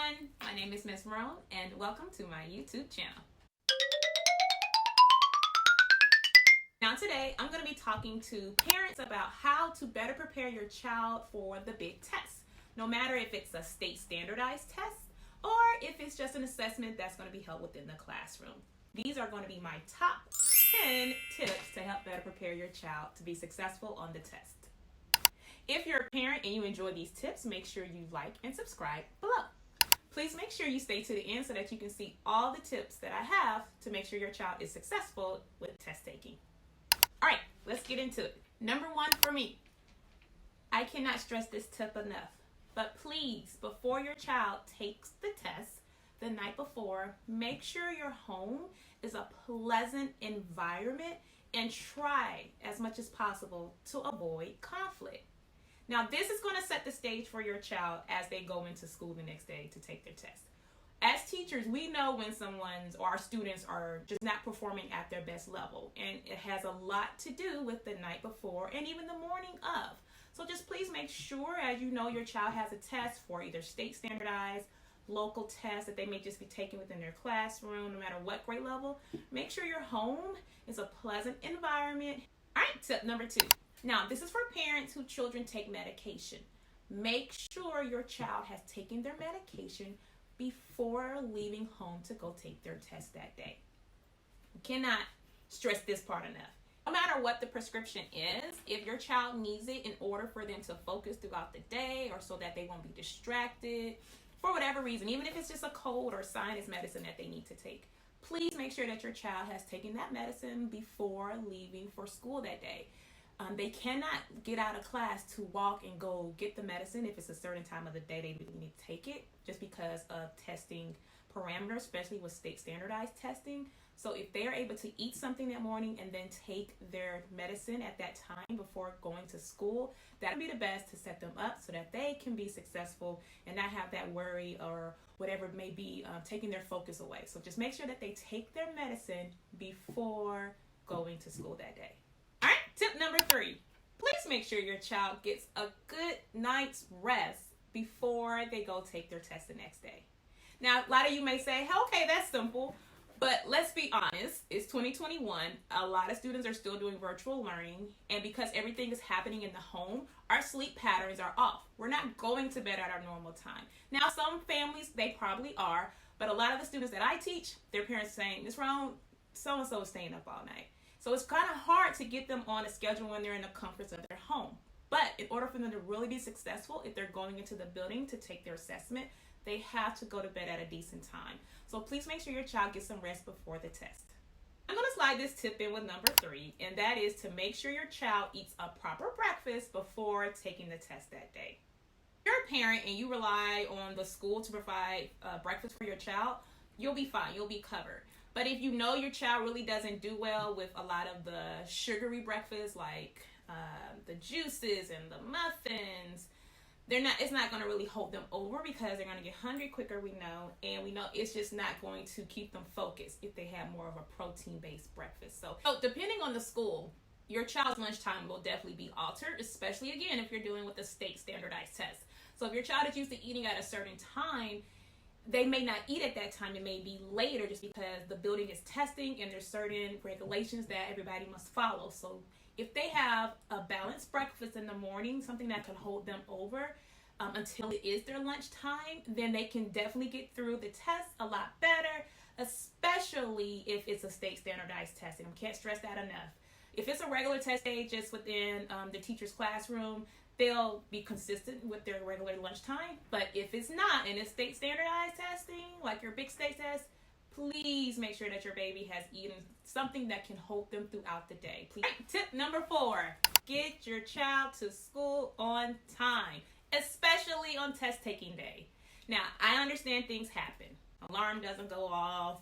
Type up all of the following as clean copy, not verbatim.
everyone, my name is Miss Rhone and welcome to my YouTube channel. Now today I'm going to be talking to parents about how to better prepare your child for the big tests. No matter if it's a state standardized test or if it's just an assessment that's going to be held within the classroom. These are going to be my top 10 tips to help better prepare your child to be successful on the test. If you're a parent and you enjoy these tips, make sure you like and subscribe below. Please make sure you stay to the end so that you can see all the tips that I have to make sure your child is successful with test taking. All right, let's get into it. Number one for me, I cannot stress this tip enough, but please, before your child takes the test the night before, make sure your home is a pleasant environment and try as much as possible to avoid conflict. Now, this is going to set the stage for your child as they go into school the next day to take their test. As teachers, we know when someone's or our students are just not performing at their best level, and it has a lot to do with the night before and even the morning of. So just please make sure, as you know, your child has a test for either state standardized, local tests that they may just be taking within their classroom, no matter what grade level. Make sure your home is a pleasant environment. All right, tip number 2. Now, this is for parents whose children take medication. Make sure your child has taken their medication before leaving home to go take their test that day. You cannot stress this part enough. No matter what the prescription is, if your child needs it in order for them to focus throughout the day or so that they won't be distracted, for whatever reason, even if it's just a cold or sinus medicine that they need to take, please make sure that your child has taken that medicine before leaving for school that day. They cannot get out of class to walk and go get the medicine if it's a certain time of the day they really need to take it, just because of testing parameters, especially with state standardized testing. So if they are able to eat something that morning and then take their medicine at that time before going to school, that would be the best to set them up so that they can be successful and not have that worry or whatever it may be taking their focus away. So just make sure that they take their medicine before going to school that day. All right, tip number 3. Please make sure your child gets a good night's rest before they go take their test the next day. Now, a lot of you may say, hey, okay, that's simple. But let's be honest, it's 2021. A lot of students are still doing virtual learning. And because everything is happening in the home, our sleep patterns are off. We're not going to bed at our normal time. Now, some families, they probably are. But a lot of the students that I teach, their parents are saying, Ms. Rhone, so-and-so is staying up all night. So it's kind of hard to get them on a schedule when they're in the comforts of their home. But in order for them to really be successful, if they're going into the building to take their assessment, they have to go to bed at a decent time. So please make sure your child gets some rest before the test. I'm going to slide this tip in with number 3, and that is to make sure your child eats a proper breakfast before taking the test that day. If you're a parent and you rely on the school to provide breakfast for your child, you'll be fine. You'll be covered. But if you know your child really doesn't do well with a lot of the sugary breakfasts like the juices and the muffins, it's not going to really hold them over because they're going to get hungry quicker, we know, and we know it's just not going to keep them focused if they have more of a protein-based breakfast. So depending on the school, your child's lunchtime will definitely be altered, especially, again, if you're dealing with a state standardized test. So if your child is used to eating at a certain time, they may not eat at that time. It may be later just because the building is testing and there's certain regulations that everybody must follow. So if they have a balanced breakfast in the morning, something that can hold them over until it is their lunchtime, then they can definitely get through the test a lot better, especially if it's a state standardized test. And I can't stress that enough. If it's a regular test day just within the teacher's classroom, they'll be consistent with their regular lunchtime. But if it's not, and it's state standardized testing, like your big state test, please make sure that your baby has eaten something that can hold them throughout the day. Please. Tip number 4, get your child to school on time, especially on test taking day. Now, I understand things happen. Alarm doesn't go off.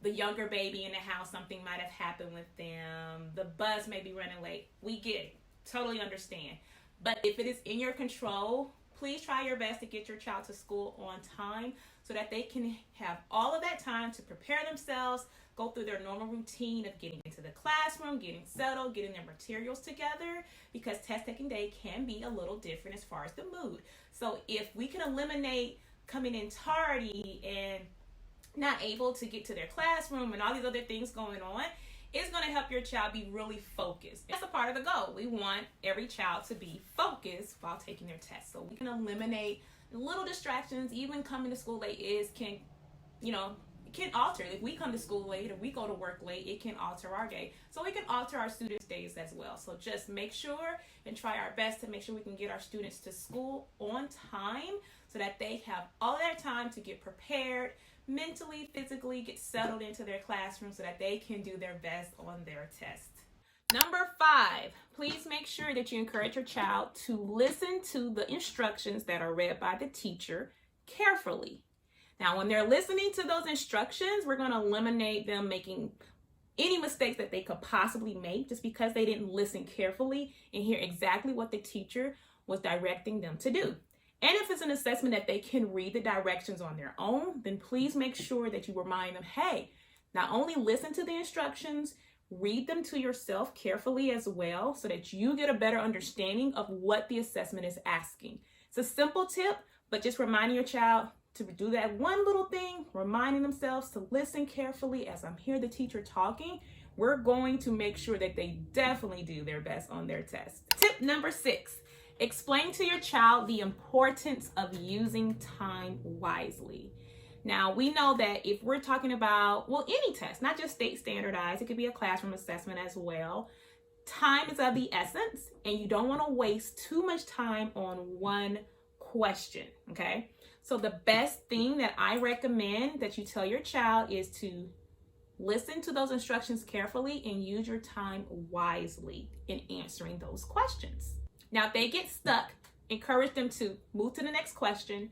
The younger baby in the house, something might have happened with them. The bus may be running late. We get it. Totally understand. But if it is in your control, please try your best to get your child to school on time so that they can have all of that time to prepare themselves, go through their normal routine of getting into the classroom, getting settled, getting their materials together, because test taking day can be a little different as far as the mood. So if we can eliminate coming in tardy and not able to get to their classroom and all these other things going on, it's going to help your child be really focused. That's a part of the goal. We want every child to be focused while taking their test. So we can eliminate little distractions. Even coming to school late can alter. If we come to school late or we go to work late, it can alter our day. So we can alter our students' days as well. So just make sure and try our best to make sure we can get our students to school on time so that they have all their time to get prepared mentally, physically, get settled into their classroom so that they can do their best on their test. Number 5, please make sure that you encourage your child to listen to the instructions that are read by the teacher carefully. Now, when they're listening to those instructions, we're going to eliminate them making any mistakes that they could possibly make just because they didn't listen carefully and hear exactly what the teacher was directing them to do. And if it's an assessment that they can read the directions on their own, then please make sure that you remind them, hey, not only listen to the instructions, read them to yourself carefully as well so that you get a better understanding of what the assessment is asking. It's a simple tip, but just reminding your child to do that one little thing, reminding themselves to listen carefully as I'm here, the teacher talking, we're going to make sure that they definitely do their best on their test. Tip number 6, explain to your child the importance of using time wisely. Now, we know that if we're talking about, any test, not just state standardized, it could be a classroom assessment as well. Time is of the essence, and you don't want to waste too much time on one question, okay? So the best thing that I recommend that you tell your child is to listen to those instructions carefully and use your time wisely in answering those questions. Now, if they get stuck, encourage them to move to the next question,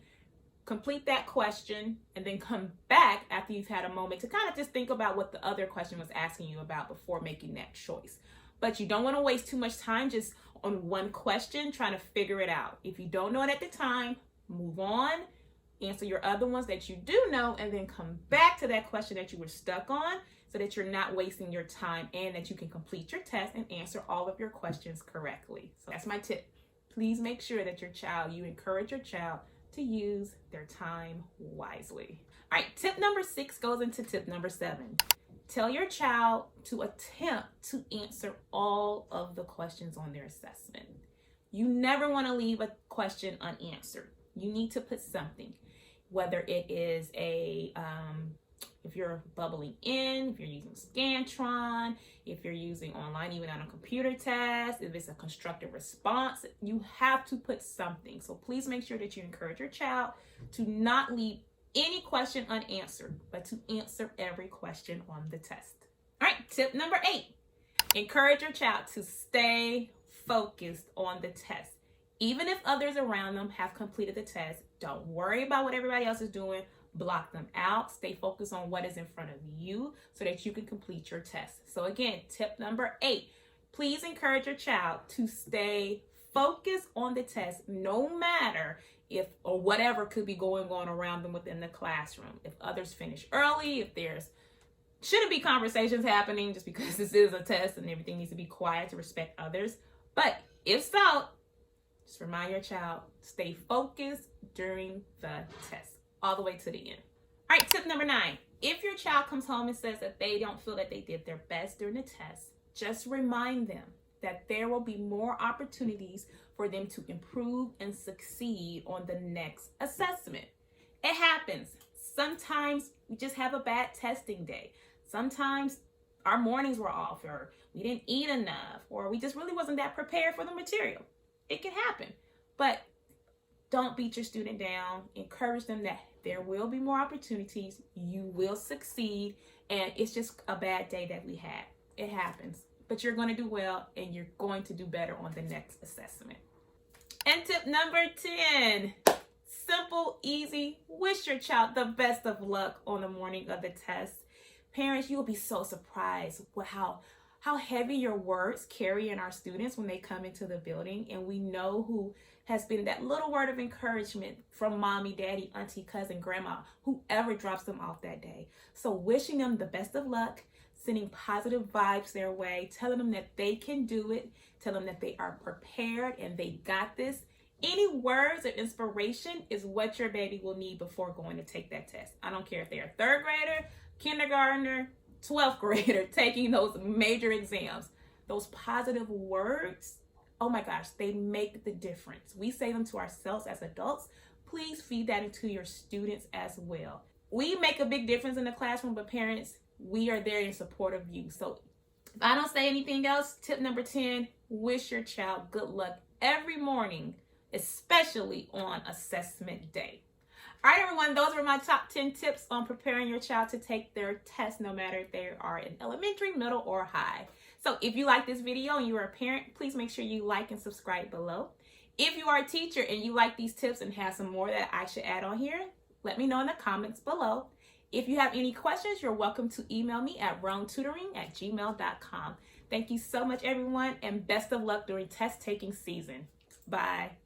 complete that question, and then come back after you've had a moment to kind of just think about what the other question was asking you about before making that choice. But you don't want to waste too much time just on one question trying to figure it out. If you don't know it at the time, move on, answer your other ones that you do know, and then come back to that question that you were stuck on so that you're not wasting your time and that you can complete your test and answer all of your questions correctly. So that's my tip. Please make sure that you encourage your child to use their time wisely. All right, tip number 6 goes into tip number 7. Tell your child to attempt to answer all of the questions on their assessment. You never want to leave a question unanswered. You need to put something, whether it is if you're bubbling in, if you're using Scantron, if you're using online, even on a computer test, if it's a constructive response, you have to put something. So please make sure that you encourage your child to not leave any question unanswered, but to answer every question on the test. All right, tip number 8, encourage your child to stay focused on the test. Even if others around them have completed the test, don't worry about what everybody else is doing. Block them out. Stay focused on what is in front of you so that you can complete your test. So again, tip number 8, please encourage your child to stay focused on the test no matter if or whatever could be going on around them within the classroom. If others finish early, if shouldn't be conversations happening just because this is a test and everything needs to be quiet to respect others. But if so, just remind your child, stay focused during the test, all the way to the end. All right, tip number 9. If your child comes home and says that they don't feel that they did their best during the test, just remind them that there will be more opportunities for them to improve and succeed on the next assessment. It happens. Sometimes we just have a bad testing day. Sometimes our mornings were off, or we didn't eat enough, or we just really wasn't that prepared for the material. It can happen. But don't beat your student down. Encourage them that there will be more opportunities. You will succeed. And it's just a bad day that we had. It happens. But you're going to do well, and you're going to do better on the next assessment. And tip number 10, simple, easy. Wish your child the best of luck on the morning of the test. Parents, you will be so surprised with how heavy your words carry in our students when they come into the building. And we know who has been that little word of encouragement from mommy, daddy, auntie, cousin, grandma, whoever drops them off that day. So wishing them the best of luck, sending positive vibes their way, telling them that they can do it, tell them that they are prepared and they got this, Any words of inspiration is what your baby will need before going to take that test. I don't care if they're a 3rd grader, kindergartner, 12th grader taking those major exams. Those positive words, oh my gosh, they make the difference. We say them to ourselves as adults. Please feed that into your students as well. We make a big difference in the classroom, but parents, we are there in support of you. So if I don't say anything else, tip number 10, wish your child good luck every morning, especially on assessment day. All right, everyone, those were my top 10 tips on preparing your child to take their test, no matter if they are in elementary, middle, or high. So if you like this video and you are a parent, please make sure you like and subscribe below. If you are a teacher and you like these tips and have some more that I should add on here, let me know in the comments below. If you have any questions, you're welcome to email me at rhonetutoring@gmail.com. Thank you so much, everyone, and best of luck during test taking season. Bye.